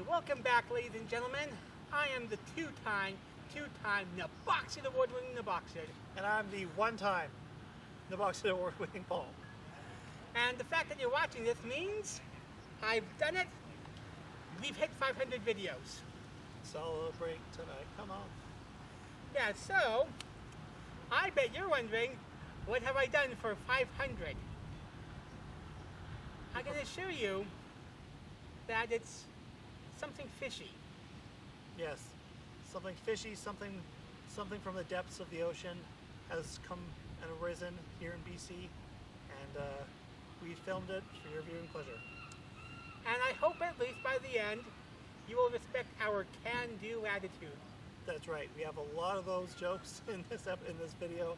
welcome back, ladies and gentlemen. I am the two-time Naboxit award-winning Naboxit. And I'm the one-time Naboxit award-winning Paul. And the fact that you're watching this means I've done it. We've hit 500 videos. Celebrate tonight, come on. Yeah, so I bet you're wondering, what have I done for 500? I can assure you that it's something fishy. Yes, something fishy, something from the depths of the ocean has come and arisen here in BC, and we filmed it for your viewing pleasure. And I hope at least by the end, you will respect our can-do attitude. That's right. We have a lot of those jokes in this video,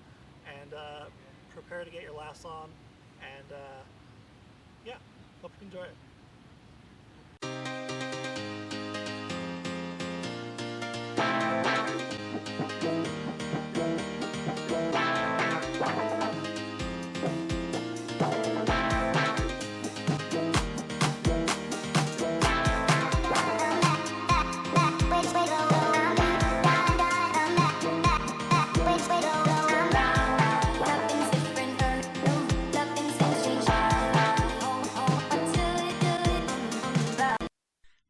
and prepare to get your laughs on. And yeah, hope you enjoy it.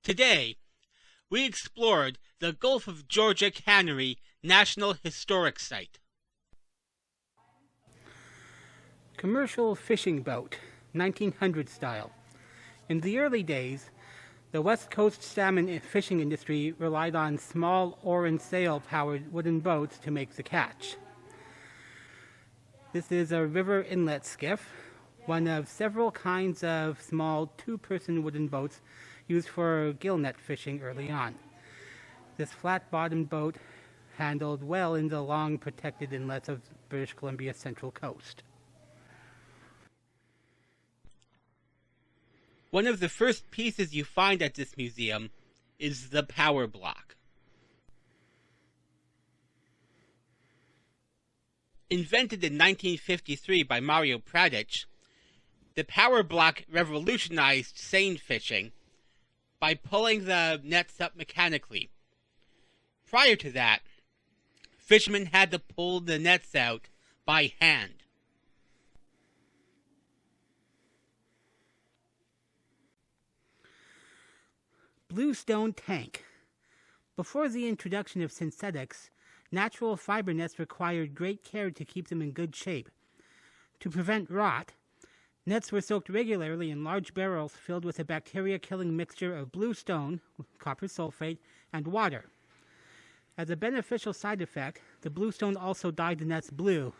Today, we explored the Gulf of Georgia Cannery National Historic Site. Commercial fishing boat, 1900 style. In the early days, the West Coast salmon fishing industry relied on small oar and sail powered wooden boats to make the catch. This is a river inlet skiff, one of several kinds of small two-person wooden boats used for gillnet fishing early on. This flat-bottomed boat handled well in the long protected inlets of British Columbia's central coast. One of the first pieces you find at this museum is the power block. Invented in 1953 by Mario Pradich, the power block revolutionized seine fishing by pulling the nets up mechanically. Prior to that, fishermen had to pull the nets out by hand. Bluestone tank. Before the introduction of synthetics, natural fiber nets required great care to keep them in good shape. To prevent rot, nets were soaked regularly in large barrels filled with a bacteria-killing mixture of bluestone, copper sulfate, and water. As a beneficial side effect, the bluestone also dyed the nets blue,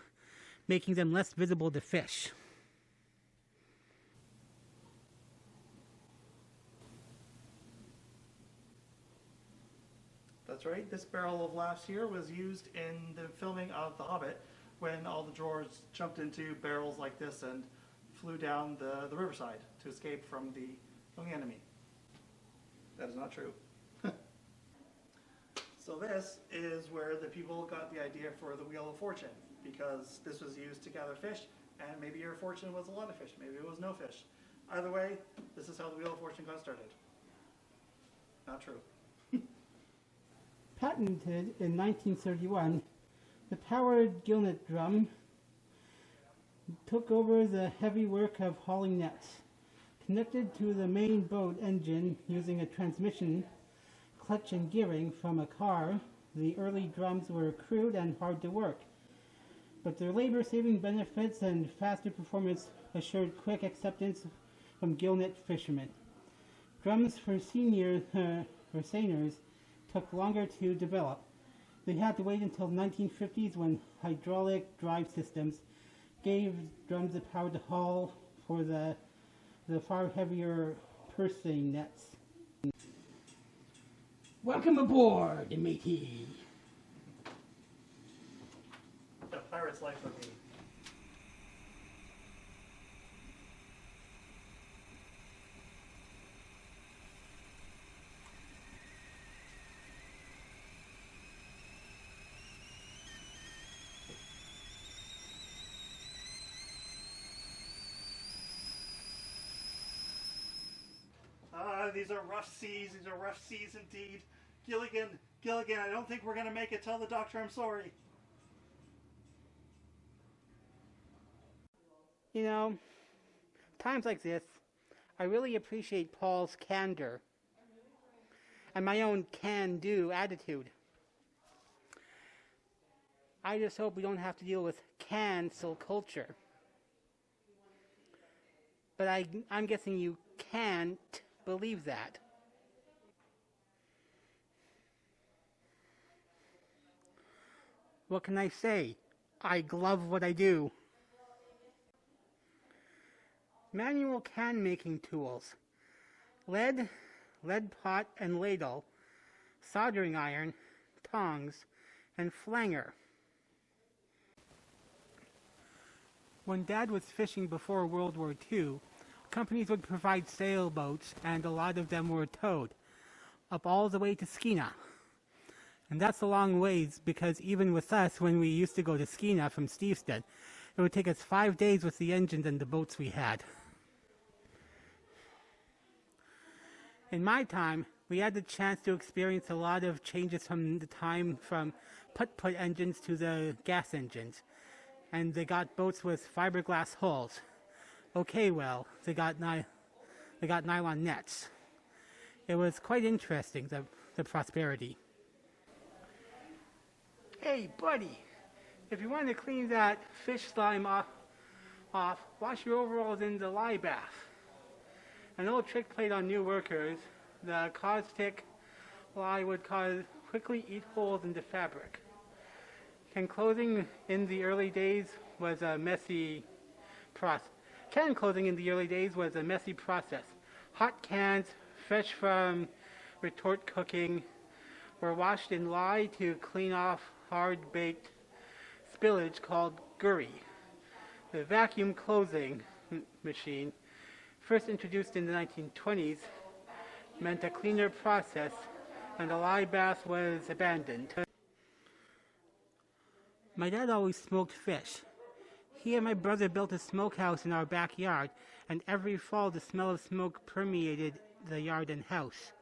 making them less visible to fish. That's right, this barrel of laughs here was used in the filming of The Hobbit when all the drawers jumped into barrels like this and flew down the riverside to escape from the enemy. That is not true. So this is where the people got the idea for the Wheel of Fortune, because this was used to gather fish, and maybe your fortune was a lot of fish, maybe it was no fish. Either way, this is how the Wheel of Fortune got started. Not true. Patented in 1931, the powered gillnet drum took over the heavy work of hauling nets. Connected to the main boat engine using a transmission, clutch and gearing from a car, the early drums were crude and hard to work. But their labor-saving benefits and faster performance assured quick acceptance from gillnet fishermen. Drums for seiners took longer to develop. They had to wait until the 1950s when hydraulic drive systems gave drums the power to haul for the far heavier purse seine nets. Welcome aboard, matey. A pirate's life of me. these are rough seas. These are rough seas indeed. Gilligan, I don't think we're going to make it. Tell the doctor I'm sorry. You know, times like this, I really appreciate Paul's candor and my own can-do attitude. I just hope we don't have to deal with cancel culture. But I'm guessing you can't believe that. What can I say? I love what I do. Manual can making tools. Lead pot and ladle, soldering iron, tongs, and flanger. When Dad was fishing before World War II, companies would provide sailboats, and a lot of them were towed up all the way to Skeena. And that's a long ways, because even with us, when we used to go to Skeena from Stevestead, it would take us 5 days with the engines and the boats we had. In my time, we had the chance to experience a lot of changes from the time from put-put engines to the gas engines. And they got boats with fiberglass hulls. Okay, well, they got nylon nets. It was quite interesting, the prosperity. Hey, buddy, if you want to clean that fish slime off, wash your overalls in the lye bath. An old trick played on new workers, the caustic lye would quickly eat holes in the fabric. Can clothing in the early days was a messy process. Hot cans, fresh from retort cooking, were washed in lye to clean off hard-baked spillage called gurry. The vacuum clothing machine, first introduced in the 1920s, meant a cleaner process, and the lye bath was abandoned. My dad always smoked fish. He and my brother built a smokehouse in our backyard, and every fall the smell of smoke permeated the yard and house.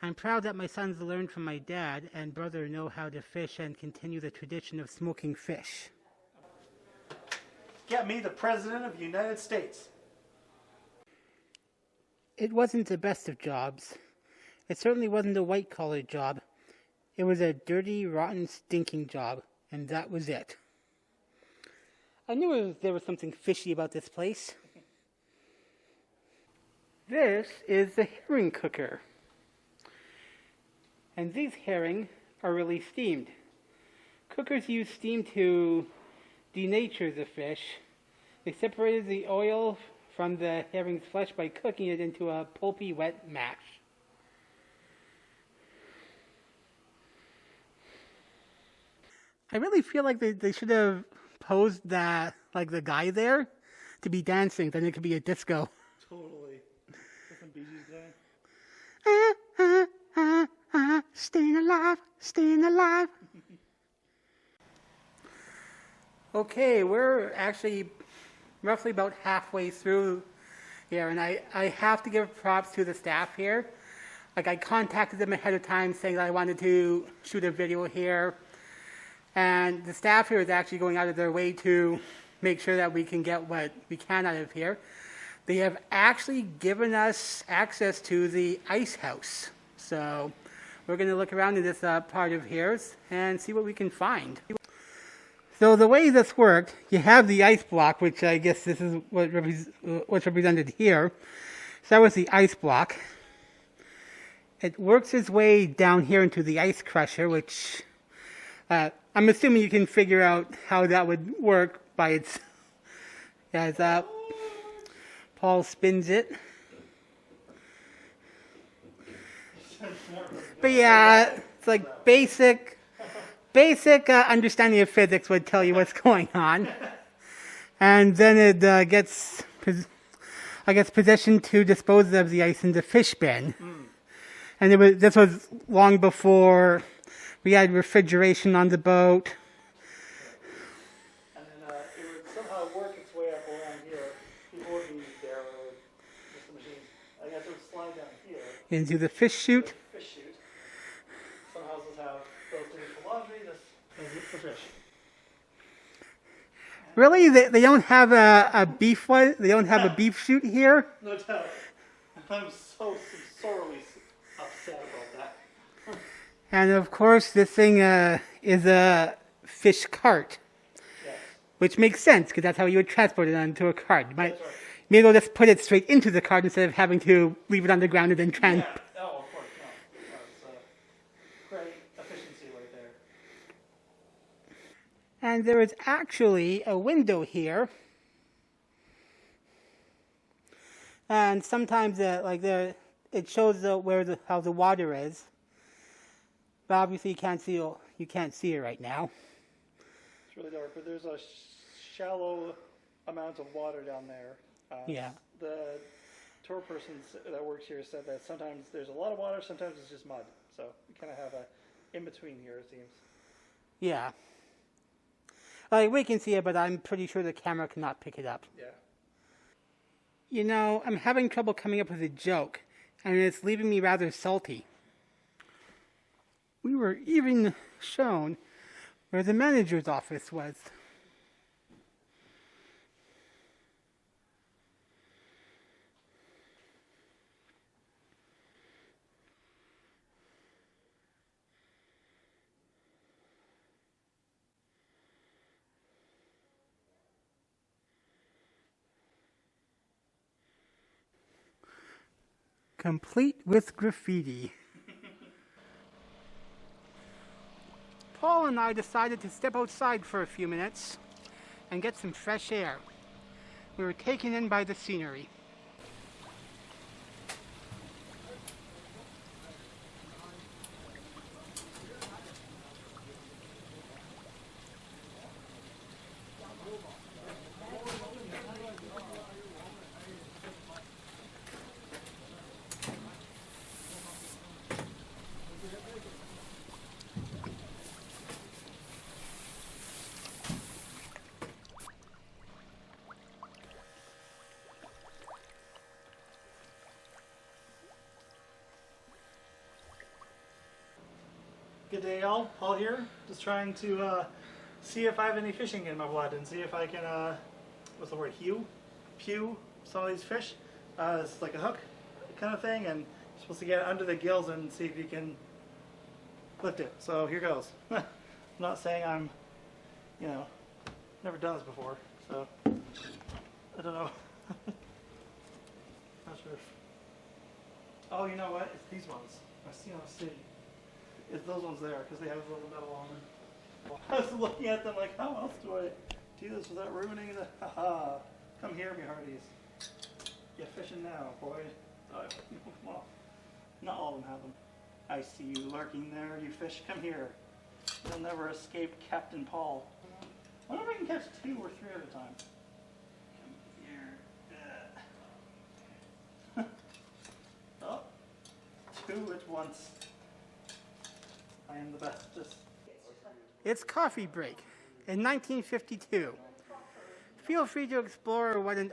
I'm proud that my sons learned from my dad and brother know how to fish and continue the tradition of smoking fish. Get me the President of the United States. It wasn't the best of jobs. It certainly wasn't a white-collar job. It was a dirty, rotten, stinking job, and that was it. I knew there was something fishy about this place. This is the herring cooker. And these herring are really steamed. Cookers use steam to denature the fish. They separated the oil from the herring's flesh by cooking it into a pulpy, wet mash. I really feel like they should have posed that, like the guy there, to be dancing. Then it could be a disco. Totally. Some Bee Gees guy. Staying alive, staying alive. Okay, we're actually roughly about halfway through here, and I have to give props to the staff here. Like, I contacted them ahead of time saying that I wanted to shoot a video here, and the staff here is actually going out of their way to make sure that we can get what we can out of here. They have actually given us access to the ice house, so we're going to look around in this part of here and see what we can find. So the way this worked, you have the ice block, which I guess this is what's represented here. So that was the ice block. It works its way down here into the ice crusher, which I'm assuming you can figure out how that would work by its... As Paul spins it. But yeah, it's like basic understanding of physics would tell you what's going on. And then it gets positioned to dispose of the ice in the fish bin. And this was long before we had refrigeration on the boat. And then it would somehow work its way up around here. People would be there with the machines. I guess it would slide down here. into the fish chute. Fish chute. Some houses have those things for laundry, this is for fish. Really? They don't have a beef one? They don't have a beef chute here? No doubt. I'm so sorely upset about that. And of course, this thing is a fish cart. Yes. Which makes sense, because that's how you would transport it onto a cart. You might That's right. maybe we'll just put it straight into the cart instead of having to leave it on the ground and then Yeah. Oh, of course, no. That's great efficiency right there. And there is actually a window here. And sometimes it shows how the water is. But obviously you can't see it right now. It's really dark, but there's a shallow amount of water down there. Yeah. The tour person that works here said that sometimes there's a lot of water, sometimes it's just mud. So we kind of have a in-between here, it seems. Yeah. We can see it, but I'm pretty sure the camera cannot pick it up. Yeah. You know, I'm having trouble coming up with a joke, and it's leaving me rather salty. We were even shown where the manager's office was. Complete with graffiti. Paul and I decided to step outside for a few minutes and get some fresh air. We were taken in by the scenery. Good day, all. Paul here. Just trying to see if I have any fishing in my blood and see if I can, what's the word, pew some of these fish. It's like a hook kind of thing, and you're supposed to get under the gills and see if you can lift it. So here goes. I'm not saying I'm, never done this before, so I don't know. Not sure if, oh, you know what? It's these ones. I see on the city. It's those ones there, because they have a little metal on them. I was looking at them like, how else do I do this without ruining the... Haha. Come here, me hearties. You're fishing now, boy. Oh, come on. Not all of them have them. I see you lurking there, you fish. Come here. You'll never escape Captain Paul. I wonder if I can catch 2 or 3 at a time. Come here. Oh. 2 at once. I am the bestest. It's coffee break in 1952. Feel free to explore what an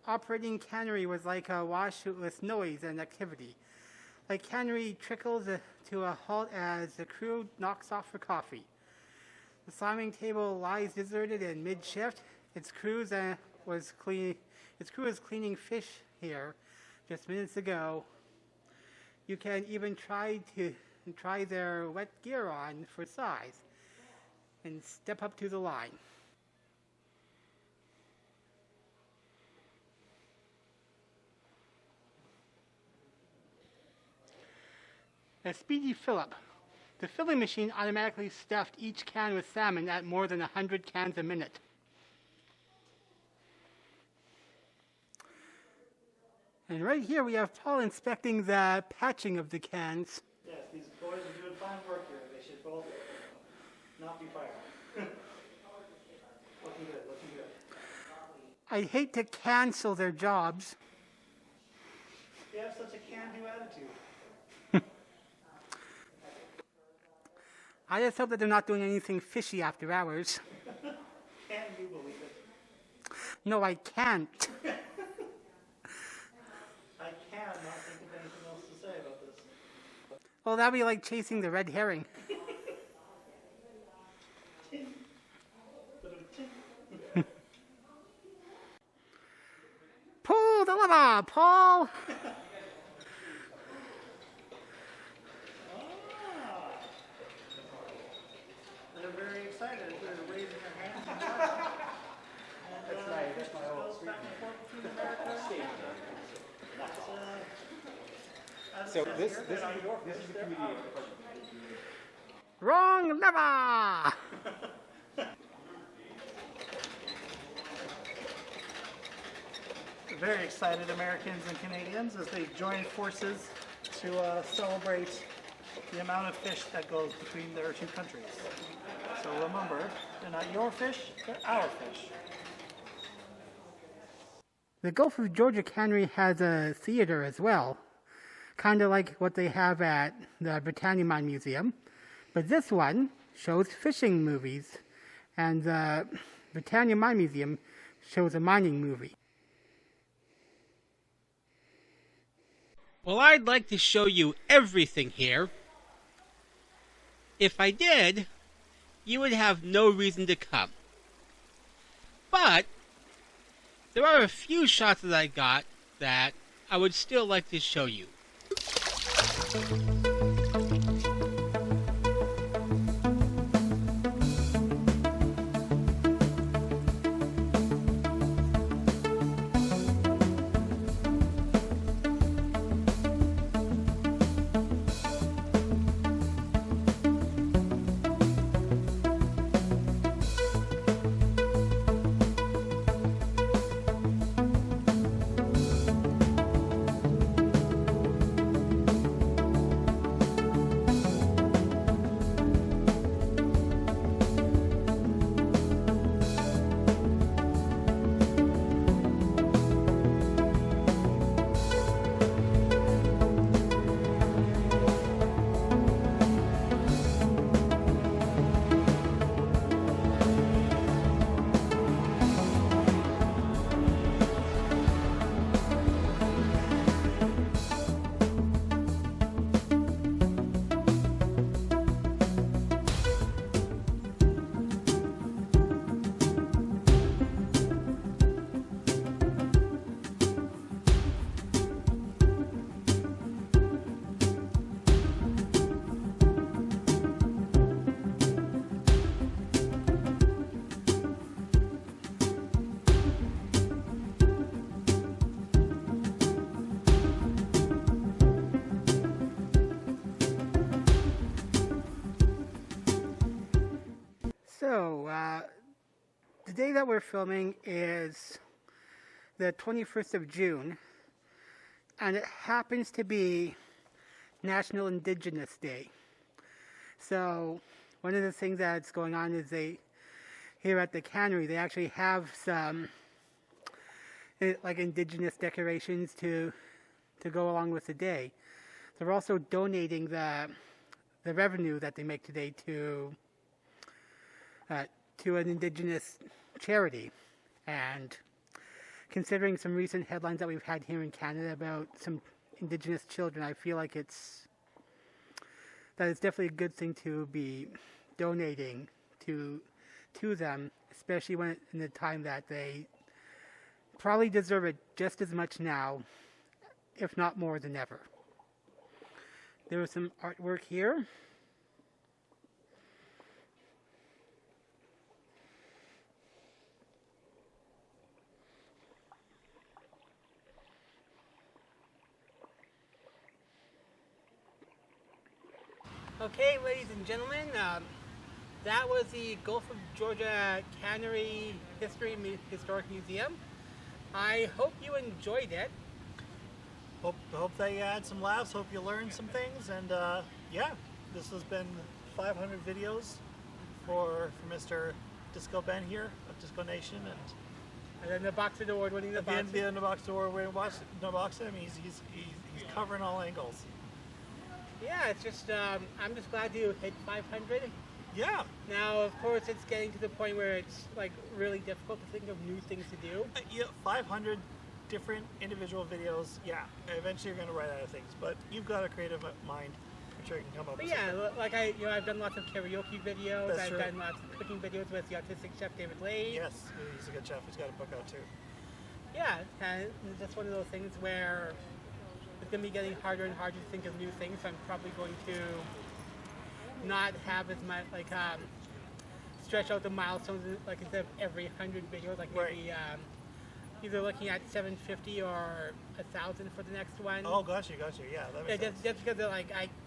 operating cannery was like awash with noise and activity. The cannery trickles to a halt as the crew knocks off for coffee. The swimming table lies deserted in mid-shift. Its crew is cleaning fish here just minutes ago. You can even try their wet gear on for size and step up to the line. A speedy fill-up. The filling machine automatically stuffed each can with salmon at more than 100 cans a minute. And right here we have Paul inspecting the patching of the cans. Yes, these boys are doing fine work here. They should both not be fired. Looking good, looking good. I hate to cancel their jobs. They have such a can-do attitude. I just hope that they're not doing anything fishy after hours. Can you believe it? No, I can't. I cannot think of anything else to say about Well, that'd be like chasing the red herring. Pull the lever, Paul! They're very excited. They're raising their hands. That's right. That's my old street name. So this is the community. Wrong lever! Very excited Americans and Canadians as they join forces to celebrate the amount of fish that goes between their two countries. So remember, they're not your fish, they're our fish. The Gulf of Georgia Cannery has a theater as well, kind of like what they have at the Britannia Mine Museum. But this one shows fishing movies, and the Britannia Mine Museum shows a mining movie. Well, I'd like to show you everything here. If I did, you would have no reason to come. But there are a few shots that I got that I would still like to show you. So, the day that we're filming is the 21st of June, and it happens to be National Indigenous Day. So, one of the things that's going on is here at the cannery, they actually have some, like, Indigenous decorations to go along with the day. They're also donating the revenue that they make today to an Indigenous charity. And considering some recent headlines that we've had here in Canada about some Indigenous children, I feel like it's definitely a good thing to be donating to them, especially when in the time that they probably deserve it just as much now, if not more than ever. There was some artwork here. Okay, ladies and gentlemen, that was the Gulf of Georgia Cannery Historic Museum. I hope you enjoyed it. Hope that you had some laughs, hope you learned some things, and yeah, this has been 500 videos for Mr. Disco Ben here of Disco Nation, And then the Boxer Award-winning at the end of the Boxer Award-winning Boxer. I mean, he's covering all angles. Yeah, it's just, I'm just glad to hit 500. Yeah. Now, of course, it's getting to the point where it's, like, really difficult to think of new things to do. Yeah, 500 different individual videos. Yeah, eventually you're going to run out of things, but you've got a creative mind, I'm sure you can come up But with yeah, something. like I've done lots of karaoke videos. That's I've true. done lots of cooking videos with the autistic chef David Lade. Yes, he's a good chef. He's got a book out too. Yeah, and it's just one of those things where it's going to be getting harder and harder to think of new things. So I'm probably going to not have as much, stretch out the milestones, like instead of every 100 videos, like maybe either looking at 750 or 1,000 for the next one. Oh, got you. Yeah, that makes sense. Just because I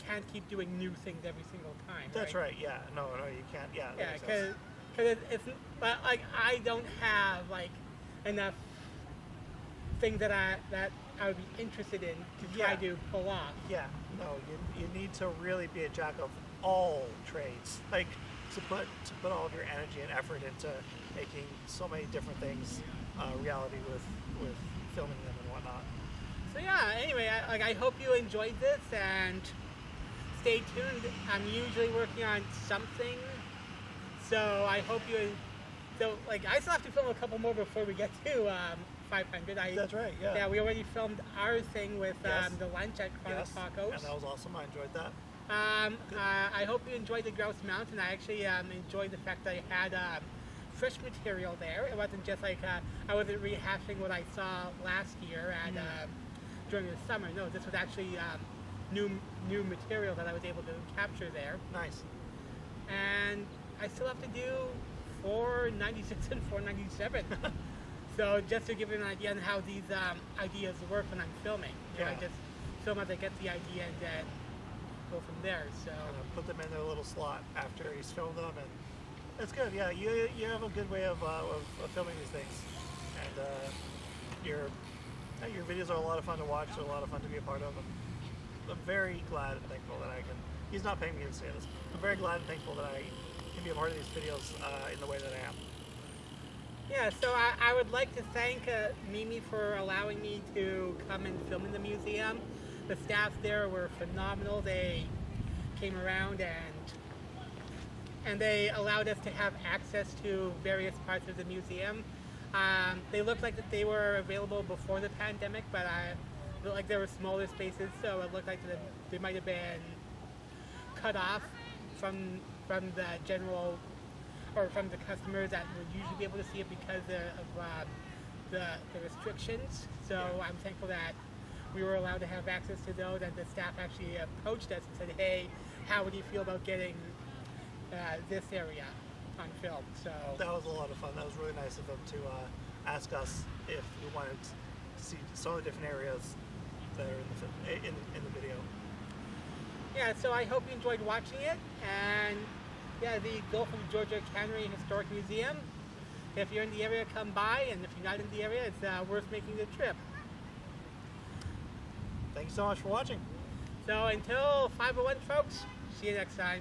can't keep doing new things every single time. That's right. Yeah. No, you can't. Yeah. That Yeah, makes sense. because it's but like I don't have like enough things that I would be interested in to try to pull off. Yeah. No, you need to really be a jack of all trades. Like to put all of your energy and effort into making so many different things reality with filming them and whatnot. So yeah, anyway, I hope you enjoyed this and stay tuned. I'm usually working on something, so I hope you. So I still have to film a couple more before we get to 500. That's right. Yeah. Yeah, we already filmed our thing with Yes. the lunch at Chronic Tacos. And that was awesome. I enjoyed that. I hope you enjoyed the Grouse Mountain. I actually enjoyed the fact that I had fresh material there. It wasn't just I wasn't rehashing what I saw last year and during the summer. No, this was actually new material that I was able to capture there. Nice. And I still have to do 496 and 497. So just to give you an idea on how these ideas work when I'm filming. You know, I Yeah. just film as I get the idea and then go from there. So Put them in their little slot after he's filmed them, and it's good. Yeah, you have a good way of filming these things, and your videos are a lot of fun to watch. They're a lot of fun to be a part of. I'm very glad and thankful that I can. He's not paying me to say this. I'm very glad and thankful that I can be a part of these videos in the way that I am. yeah, so I would like to thank Mimi for allowing me to come and film in the museum. The staff there were phenomenal. They came around and they allowed us to have access to various parts of the museum. They looked like that they were available before the pandemic, but looked like there were smaller spaces, so it looked like they might have been cut off from the general or from the customers that would usually be able to see it because of the restrictions. So I'm thankful that we were allowed to have access to those, and the staff actually approached us and said, hey, how would you feel about getting this area on film? So That was a lot of fun. That was really nice of them to ask us if we wanted to see some of the different areas that are in the video. yeah, so I hope you enjoyed watching it, and yeah, the Gulf of Georgia Cannery Historic Museum. If you're in the area, come by, and if you're not in the area, it's worth making the trip. Thank you so much for watching. So until 501, folks, see you next time.